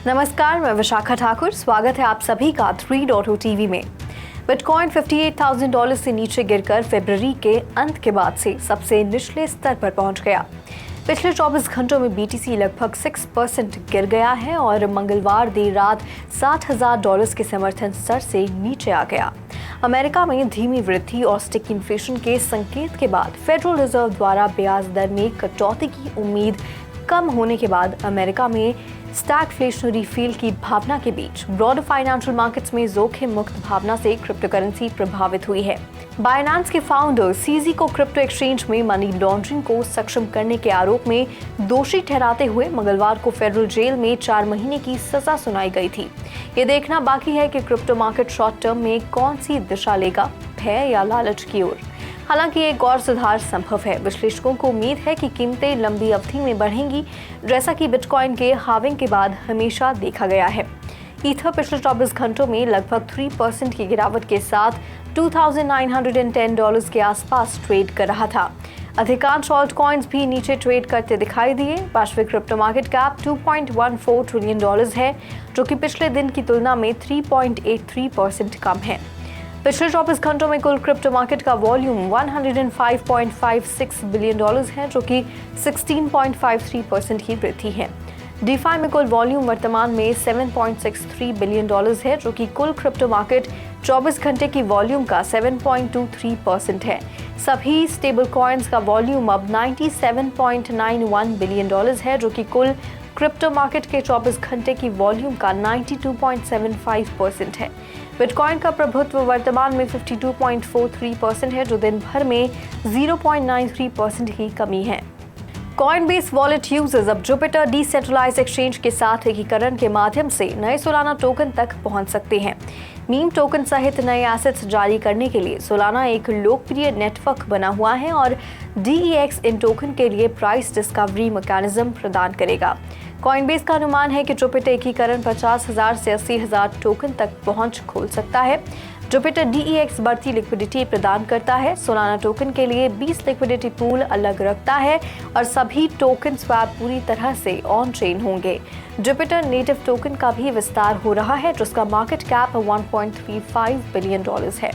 नमस्कार, मैं विशाखा ठाकुर। स्वागत है आप सभी का 3.0 टीवी में। बिटकॉइन $58,000 से नीचे गिरकर फरवरी के अंत के बाद से सबसे निचले स्तर पर पहुंच गया। पिछले 24 घंटों में BTC लगभग 6% गिर गया है और मंगलवार देर रात $60,000 के समर्थन स्तर से नीचे आ गया। अमेरिका में धीमी वृद्धि और स्टिकी इन्फ्लेशन के संकेत के बाद फेडरल रिजर्व द्वारा ब्याज दर में कटौती की उम्मीद कम होने के बाद अमेरिका में स्टैगफ्लेशनरी फील की भावना के बीच ब्रॉडर फाइनेंशियल मार्केट्स में जोखिम मुक्त भावना से क्रिप्टो करेंसी प्रभावित हुई है। बाइनेंस के फाउंडर सीजी को क्रिप्टो एक्सचेंज में मनी लॉन्ड्रिंग को सक्षम करने के आरोप में दोषी ठहराते हुए मंगलवार को फेडरल जेल में 4 महीने की सजा सुनाई गई थी। ये देखना बाकी है कि क्रिप्टो मार्केट शॉर्ट टर्म में कौन सी दिशा लेगा, भय या लालच की ओर। हालांकि एक और सुधार संभव है। विश्लेषकों को उम्मीद है कि कीमतें लंबी अवधि में बढ़ेंगी, जैसा कि बिटकॉइन के हाल्विंग के बाद हमेशा देखा गया है। ईथर पिछले 24 घंटों में लगभग 3% की गिरावट के साथ $2,910 के आसपास ट्रेड कर रहा था। अधिकांश ऑल्ट कॉइन्स भी नीचे ट्रेड करते दिखाई दिए। वैश्विक क्रिप्टो मार्केट कैप $2.14 ट्रिलियन है, जो कि पिछले दिन की तुलना में 3.83% कम है। पिछले 24 घंटों में कुल क्रिप्टो मार्केट का वॉल्यूम $105.56 बिलियन है, जो कि 16.53% की वृद्धि है। डीफाई में कुल वॉल्यूम वर्तमान में $7.63 बिलियन है, जो कि कुल क्रिप्टो मार्केट 24 घंटे की वॉल्यूम का 7.23% है। सभी स्टेबल कॉइन्स का वॉल्यूम अब $97.91 बिलियन है, जो कि कुल क्रिप्टो मार्केट के 24 घंटे की वॉल्यूम का 92.75% है। बिटकॉइन का प्रभुत्व वर्तमान में 52.43% है, जो दिन भर में 0.93% की कमी है। कॉइनबेस वॉलेट यूजर्स अब जुपिटर डिसेंट्रलाइज्ड एक्सचेंज के साथ एकीकरण के माध्यम से नए सोलाना टोकन तक पहुंच सकते हैं। मीम टोकन सहित नए एसेट्स जारी करने के लिए सोलाना एक लोकप्रिय नेटवर्क बना हुआ है और DEX इन टोकन के लिए प्राइस डिस्कवरी मैकेनिज्म प्रदान करेगा। कॉइनबेस का अनुमान है कि जुपिटर एकीकरण 50,000 से 80,000 टोकन तक पहुंच खोल सकता है। जुपिटर DEX बढ़ती लिक्विडिटी प्रदान करता है। सोलाना टोकन के लिए 20 लिक्विडिटी पूल अलग रखता है और सभी टोकन स्वैप पूरी तरह से ऑन चेन होंगे। जुपिटर नेटिव टोकन का भी विस्तार हो रहा है, जिसका मार्केट कैप $1.35 बिलियन है।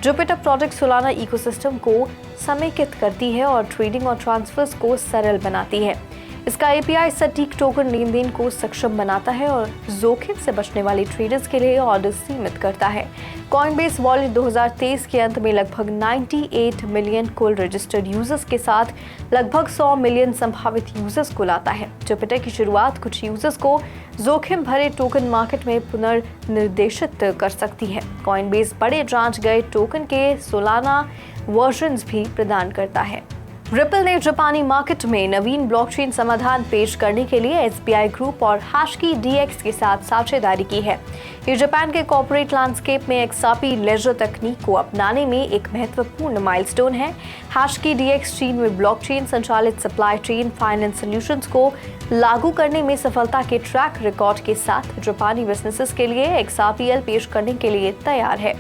जुपिटर प्रोजेक्ट सोलाना इकोसिस्टम को समेकित करती है और ट्रेडिंग और ट्रांसफर्स को सरल बनाती है। इसका API सटीक टोकन लेन देन को सक्षम बनाता है और जोखिम से बचने वाले ट्रेडर्स के लिए ऑर्डर सीमित करता है। कॉइनबेस वॉलेट 2023 के अंत में लगभग 98 मिलियन कुल रजिस्टर्ड यूजर्स के साथ लगभग 100 मिलियन संभावित यूजर्स को लाता है। जुपिटर की शुरुआत कुछ यूजर्स को जोखिम भरे टोकन मार्केट में पुनर्निर्देशित कर सकती है। कॉइनबेस बड़े जांच गए टोकन के सोलाना वर्जन्स भी प्रदान करता है। रिपल ने जापानी मार्केट में नवीन ब्लॉकचेन समाधान पेश करने के लिए SBI ग्रुप और हैशकी DX के साथ साझेदारी की है। ये जापान के कॉर्पोरेट लैंडस्केप में XRP लेजर तकनीक को अपनाने में एक महत्वपूर्ण माइलस्टोन है। हैशकी DX चीन में ब्लॉकचेन संचालित सप्लाई चेन फाइनेंस सॉल्यूशंस को लागू करने में सफलता के ट्रैक रिकॉर्ड के साथ जापानी बिजनेसेस के लिए XRPL पेश करने के लिए तैयार है।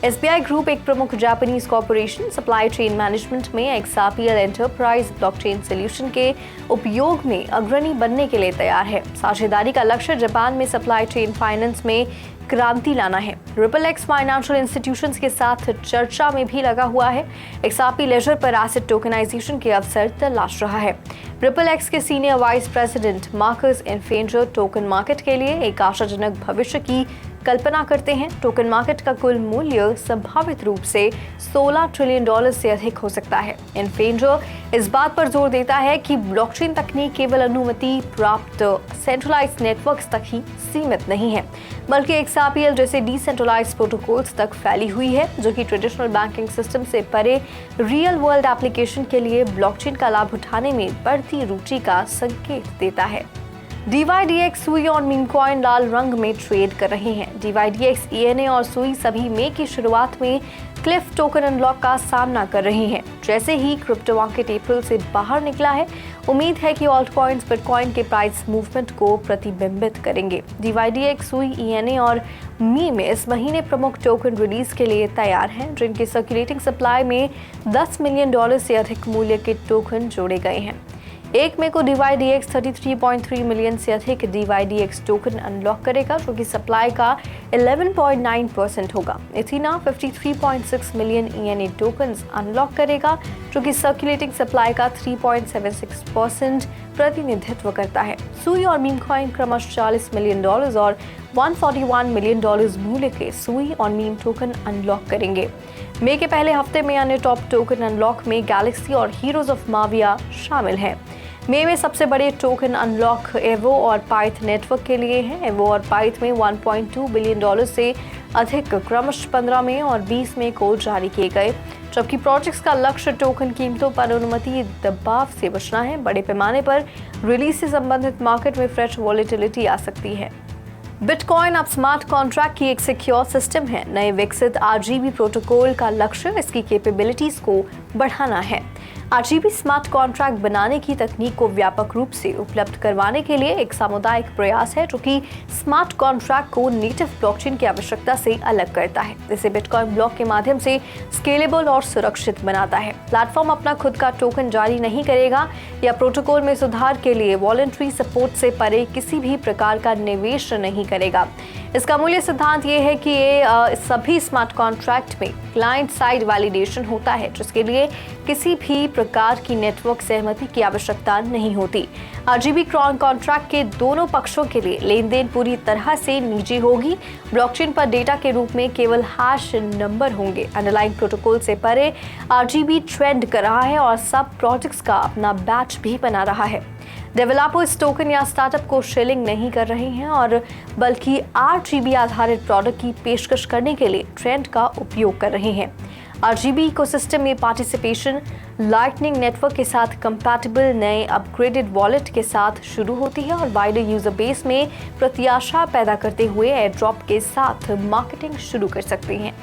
SBI ग्रुप एक प्रमुख Japanese corporation supply chain management में XRPL एंटरप्राइज ब्लॉकचेन सॉल्यूशन के उपयोग में अग्रणी बनने के लिए तैयार है। साझेदारी का लक्ष्य जापान में सप्लाई चेन फाइनेंस में क्रांति लाना है। रिपल एक्स फाइनेंशियल इंस्टीट्यूशंस के साथ चर्चा में भी लगा हुआ है। XRP लेजर पर एसेट टोकनाइजेशन के अवसर तलाश रहा है। रिपल एक्स के senior vice president Marcus Infanger token market के लिए एक आशाजनक भविष्य की कल्पना करते हैं। टोकन मार्केट का कुल मूल्य संभावित रूप से $16 ट्रिलियन से अधिक हो सकता है। इन्फेंजर इस बात पर जोर देता है कि ब्लॉकचेन तकनीक केवल अनुमति प्राप्त सेंट्रलाइज्ड नेटवर्क्स तक ही सीमित नहीं है, बल्कि XRPL जैसे डिसेंट्रलाइज्ड प्रोटोकॉल्स तक फैली हुई है, जो कि ट्रेडिशनल बैंकिंग सिस्टम से परे रियल वर्ल्ड एप्लीकेशन के लिए ब्लॉकचेन का लाभ उठाने में बढ़ती रुचि का संकेत देता है। DYDX सुई और मीम कॉइन लाल रंग में ट्रेड कर रहे हैं। DYDX ENA और सुई सभी मई की शुरुआत में क्लिफ टोकन अनलॉक का सामना कर रहे हैं। जैसे ही क्रिप्टो मार्केट अप्रैल से बाहर निकला है, उम्मीद है कि ऑल्ट कॉइन्स बिटकॉइन के प्राइस मूवमेंट को प्रतिबिंबित करेंगे। DYDX सुई ENA और मीम इस महीने प्रमुख टोकन रिलीज के लिए तैयार हैं, जिनकी सर्कुलेटिंग सप्लाई में $10 मिलियन से अधिक मूल्य के टोकन जोड़े गए हैं। 1 मई को DYDX 33.3 मिलियन से अधिक DYDX टोकन अनलॉक करेगा, जो कि सप्लाई का 11.9% होगा। एथीना 53.6 मिलियन ENA टोकन्स अनलॉक करेगा, जो कि सर्कुलेटिंग सप्लाई का 3.76% प्रतिनिधित्व करता है। सुई और मीम कॉइन क्रमशः $40 मिलियन और $141 मिलियन मूल्य के सुई और मीम टोकन अनलॉक करेंगे। मई के पहले हफ्ते में अन्य टॉप टोकन अनलॉक में गैलेक्सी और हीरोज ऑफ माविया शामिल हैं। मई में सबसे बड़े टोकन अनलॉक एवो और पाइथ नेटवर्क के लिए हैं। एवो और पाइथ में $1.2 बिलियन से अधिक क्रमशः 15 मई और 20 मई को जारी किए गए, जबकि प्रोजेक्ट्स का लक्ष्य टोकन कीमतों पर अनुमति दबाव से बचना है। बड़े पैमाने पर रिलीज से संबंधित मार्केट में फ्रेश वॉलेटिलिटी आ सकती है। बिटकॉइन अब स्मार्ट कॉन्ट्रैक्ट की एक सिक्योर सिस्टम है। नए विकसित RGB प्रोटोकॉल का लक्ष्य इसकी कैपेबिलिटीज को बढ़ाना है। RGB स्मार्ट कॉन्ट्रैक्ट बनाने की तकनीक को व्यापक रूप से उपलब्ध करवाने के लिए एक सामुदायिक प्रयास है, जो कि स्मार्ट कॉन्ट्रैक्ट को नेटिव ब्लॉकचेन की आवश्यकता से अलग करता है। इसे बिटकॉइन ब्लॉक के माध्यम से स्केलेबल और सुरक्षित बनाता है। प्लेटफॉर्म अपना खुद का टोकन जारी नहीं करेगा या प्रोटोकॉल में सुधार के लिए वॉलंटरी सपोर्ट से परे किसी भी प्रकार का निवेश नहीं करेगा। इसका मूल्य सिद्धांत ये है कि ये सभी स्मार्ट कॉन्ट्रैक्ट में क्लाइंट साइड वैलिडेशन होता है, जिसके लिए किसी भी प्रकार की नेटवर्क सहमति की आवश्यकता नहीं होती। RGB कॉन्ट्रैक्ट के दोनों पक्षों के लिए लेन देन पूरी तरह से निजी होगी। ब्लॉकचेन पर डेटा के रूप में केवल हैश नंबर होंगे। अंडरलाइंग प्रोटोकॉल से परे RGB ट्रेंड कर रहा है और सब प्रोजेक्ट्स का अपना बैच भी बना रहा है। डेवलपर इस टोकन या स्टार्टअप को शेलिंग नहीं कर रहे हैं और बल्कि RGB आधारित प्रोडक्ट की पेशकश करने के लिए ट्रेंड का उपयोग कर रहे हैं। RGB इकोसिस्टम में पार्टिसिपेशन लाइटनिंग नेटवर्क के साथ कंपैटिबल नए अपग्रेडेड वॉलेट के साथ शुरू होती है और वाइडर यूजर बेस में प्रत्याशा पैदा करते हुए एयरड्रॉप के साथ मार्केटिंग शुरू कर सकते हैं।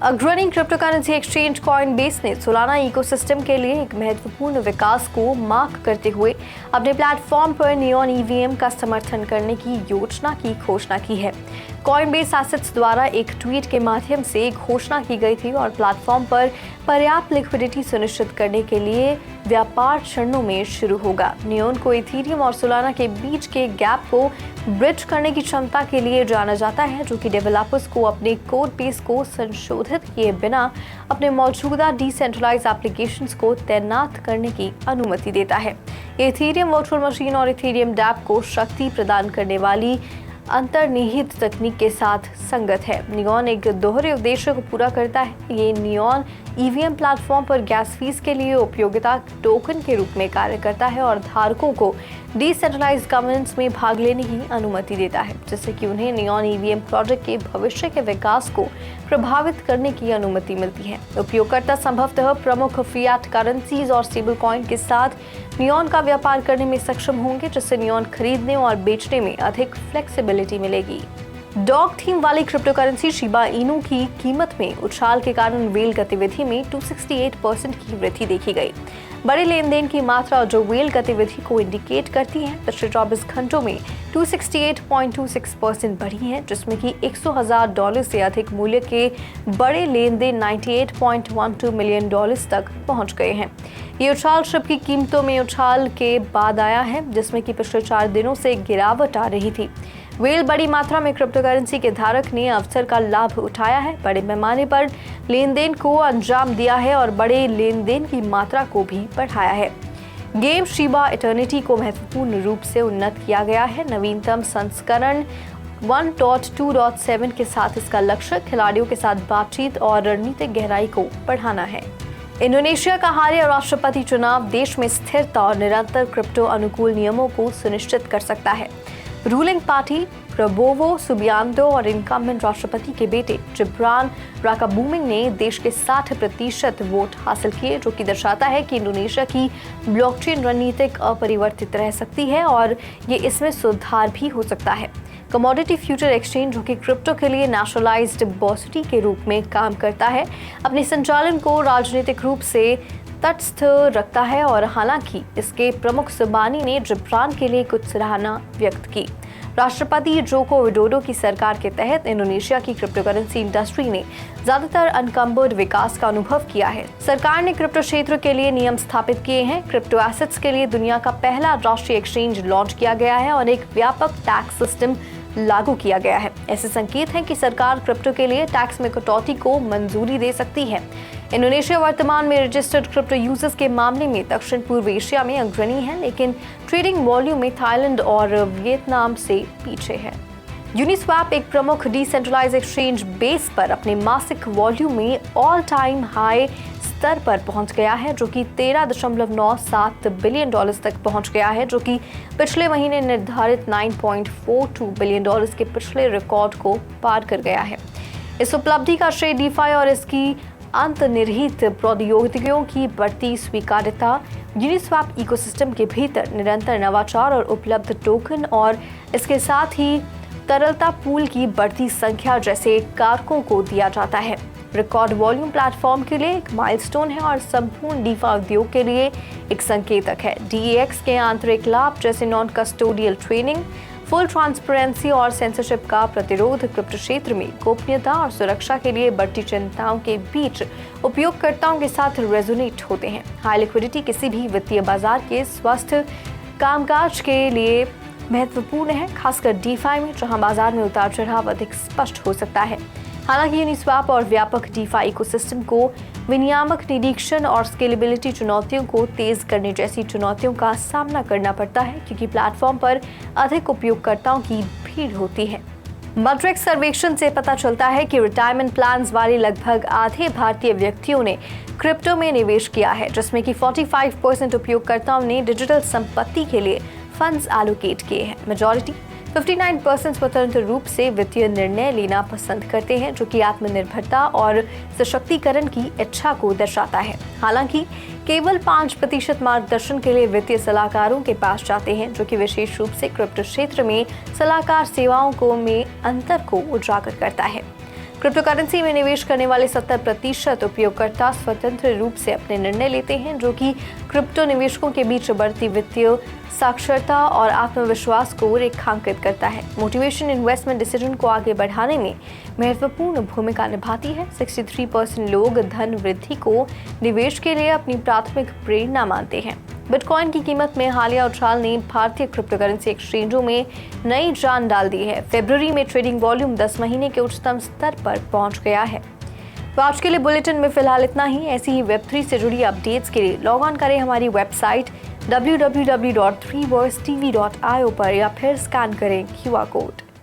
अग्रणी क्रिप्टो करेंसी एक्सचेंज कॉइनबेस ने सोलाना इकोसिस्टम के लिए एक महत्वपूर्ण विकास को मार्क करते हुए अपने प्लेटफॉर्म पर नियॉन EVM का समर्थन करने की योजना की घोषणा की है। कॉइनबेस एसेट्स द्वारा एक ट्वीट के माध्यम से घोषणा की गई थी और प्लेटफॉर्म पर पर्याप्त लिक्विडिटी सुनिश्चित करने के लिए व्यापार चरणों में शुरू होगा। नियॉन को इथेरियम और सोलाना के बीच के गैप को ब्रिज करने की क्षमता के लिए जाना जाता है, जो कि डेवलपर्स को अपने कोड बेस को संशोधित किए बिना अपने मौजूदा डिसेंट्रलाइज्ड एप्लीकेशंस को तैनात करने की अनुमति देता है। इथेरियम वर्चुअल मशीन और इथेरियम डैप को शक्ति प्रदान करने वाली अंतर्निहित तकनीक के साथ संगत है। नियॉन एक दोहरे उद्देश्य को पूरा करता है। ये नियॉन EVM प्लेटफॉर्म पर गैस फीस के लिए उपयोगिता टोकन के रूप में कार्य करता है और धारकों को डिसेंट्रलाइज्ड गवर्नेंस में भाग लेने की अनुमति देता है, जिससे कि उन्हें नियॉन EVM प्रोजेक्ट के भविष्य के विकास को प्रभावित करने की अनुमति मिलती है। उपयोगकर्ता संभवतः प्रमुख फिएट करेंसीज और स्टेबल कॉइन के साथ नियॉन का व्यापार करने में सक्षम होंगे, जिससे नियॉन खरीदने और बेचने में अधिक फ्लेक्सिबिलिटी मिलेगी। डॉग थीम वाली क्रिप्टो करेंसी शिबा इनू की कीमत में उछाल के कारण व्हेल गतिविधि में 268% की वृद्धि देखी गई। बड़े लेन देन की मात्रा जो व्हेल गतिविधि को इंडिकेट करती है पिछले 24 घंटों में 268.26% बढ़ी है, जिसमें कि $100,000 से अधिक मूल्य के बड़े लेन देन $98.12 मिलियन तक पहुंच गए हैं। ये उछाल शिप की कीमतों में उछाल के बाद आया है, जिसमें कि पिछले 4 दिनों से गिरावट आ रही थी। व्हेल बड़ी मात्रा में क्रिप्टो करेंसी के धारक ने अवसर का लाभ उठाया है, बड़े पैमाने पर लेन देन को अंजाम दिया है और बड़े लेन देन की मात्रा को भी बढ़ाया है। गेम शिबा इटर्निटी को महत्वपूर्ण रूप से उन्नत किया गया है। नवीनतम संस्करण 1.2.7 के साथ इसका लक्ष्य खिलाड़ियों के साथ बातचीत और रणनीतिक गहराई को बढ़ाना है। इंडोनेशिया का हालिया राष्ट्रपति चुनाव देश में स्थिरता और निरंतर क्रिप्टो अनुकूल नियमों को सुनिश्चित कर सकता है। रूलिंग पार्टी प्रबोवो सुबियांतो और इनकम्बेंट राष्ट्रपति के बेटे जिब्रान राकाबुमिंग ने देश के 60% वोट हासिल किए, जो कि दर्शाता है कि इंडोनेशिया की ब्लॉकचेन रणनीतिक अपरिवर्तित रह सकती है और ये इसमें सुधार भी हो सकता है। कमोडिटी फ्यूचर एक्सचेंज, जो कि क्रिप्टो के लिए नेशनलाइज्ड डिपॉजिटरी के रूप में काम करता है, अपने संचालन को राजनीतिक रूप से तटस्थ रखता है और हालांकि इसके प्रमुख जुबानी ने जिब्रान के लिए कुछ सराहना व्यक्त की। राष्ट्रपति जोको विडोडो की सरकार के तहत इंडोनेशिया की क्रिप्टो करेंसी इंडस्ट्री ने ज्यादातर अनकम्बर्ड विकास का अनुभव किया है। सरकार ने क्रिप्टो क्षेत्र के लिए नियम स्थापित किए हैं। क्रिप्टो एसेट्स के लिए दुनिया का पहला राष्ट्रीय एक्सचेंज लॉन्च किया गया है और एक व्यापक टैक्स सिस्टम लागू किया गया है। ऐसे संकेत हैं कि सरकार क्रिप्टो के लिए टैक्स में कटौती को मंजूरी दे सकती है। इंडोनेशिया वर्तमान में रजिस्टर्ड क्रिप्टो यूजर्स के मामले में दक्षिण पूर्व एशिया में अग्रणी है, लेकिन ट्रेडिंग वॉल्यूम में थाईलैंड और वियतनाम से पीछे है। यूनिस्वैप एक प्रमुख डिसेंट्रलाइज एक्सचेंज बेस पर अपने मासिक वॉल्यूम में ऑल टाइम हाई स्तर पर पहुंच गया है, जो कि $13.97 बिलियन तक पहुंच गया है, जो कि पिछले महीने निर्धारित $9.42 बिलियन के पिछले रिकॉर्ड को पार कर गया है। इस उपलब्धि का श्रेय डीफाई और इसकी अंतर्निहित प्रौद्योगिकियों की बढ़ती स्वीकार्यता, यूनिस्वैप इकोसिस्टम के भीतर निरंतर नवाचार और उपलब्ध टोकन और इसके साथ ही तरलता पूल की बढ़ती संख्या जैसे कारकों को दिया जाता है। रिकॉर्ड वॉल्यूम प्लेटफॉर्म के लिए एक माइलस्टोन है और संपूर्ण डीफा उद्योग के लिए एक संकेतक है। DEX के आंतरिक लाभ जैसे non custodial training, full transparency और सेंसरशिप का प्रतिरोध क्रिप्टो क्षेत्र में गोपनीयता और सुरक्षा के लिए बढ़ती चिंताओं के बीच उपयोगकर्ताओं के साथ रेजोनेट होते हैं। हाई लिक्विडिटी किसी भी वित्तीय बाजार के स्वस्थ कामकाज के लिए महत्वपूर्ण है, खासकर डीफाई में, जहां बाजार में उतार चढ़ाव अधिक स्पष्ट हो सकता है। हालांकि यूनिस्वैप और व्यापक डीफाई इकोसिस्टम को विनियामक निरीक्षण और स्केलेबिलिटी चुनौतियों को तेज करने जैसी चुनौतियों का सामना करना पड़ता है, क्योंकि प्लेटफॉर्म पर अधिक उपयोगकर्ताओं की भीड़ होती है। मड्रिक्स सर्वेक्षण से पता चलता है कि रिटायरमेंट प्लान्स वाले लगभग आधे भारतीय व्यक्तियों ने क्रिप्टो में निवेश किया है, जिसमें कि 45% उपयोगकर्ताओं ने डिजिटल संपत्ति के लिए फंड्स एलोकेट किए हैं। मेजॉरिटी 59% स्वतंत्र रूप से वित्तीय निर्णय लेना पसंद करते हैं, जो कि आत्मनिर्भरता और सशक्तिकरण की इच्छा को दर्शाता है। हालांकि केवल 5% मार्गदर्शन के लिए वित्तीय सलाहकारों के पास जाते हैं, जो कि विशेष रूप से क्रिप्टो क्षेत्र में सलाहकार सेवाओं को में अंतर को उजागर करता है। क्रिप्टो करेंसी में निवेश करने वाले 70% उपयोगकर्ता स्वतंत्र रूप से अपने निर्णय लेते हैं, जो कि क्रिप्टो निवेशकों के बीच बढ़ती वित्तीय साक्षरता और आत्मविश्वास को रेखांकित करता है। मोटिवेशन इन्वेस्टमेंट डिसीजन को आगे बढ़ाने में महत्वपूर्ण भूमिका निभाती है। 63% लोग धन वृद्धि को निवेश के लिए अपनी प्राथमिक प्रेरणा मानते हैं। बिटकॉइन की कीमत में हालिया उछाल ने भारतीय क्रिप्टो करेंसी एक्सचेंजों में नई जान डाल दी है। फरवरी में ट्रेडिंग वॉल्यूम 10 महीने के उच्चतम स्तर पर पहुंच गया है। तो आज के लिए बुलेटिन में फिलहाल इतना ही। ऐसी ही वेब3 से जुड़ी अपडेट्स के लिए लॉग ऑन करें हमारी वेबसाइट www.3versetv.io पर या फिर स्कैन करें QR कोड।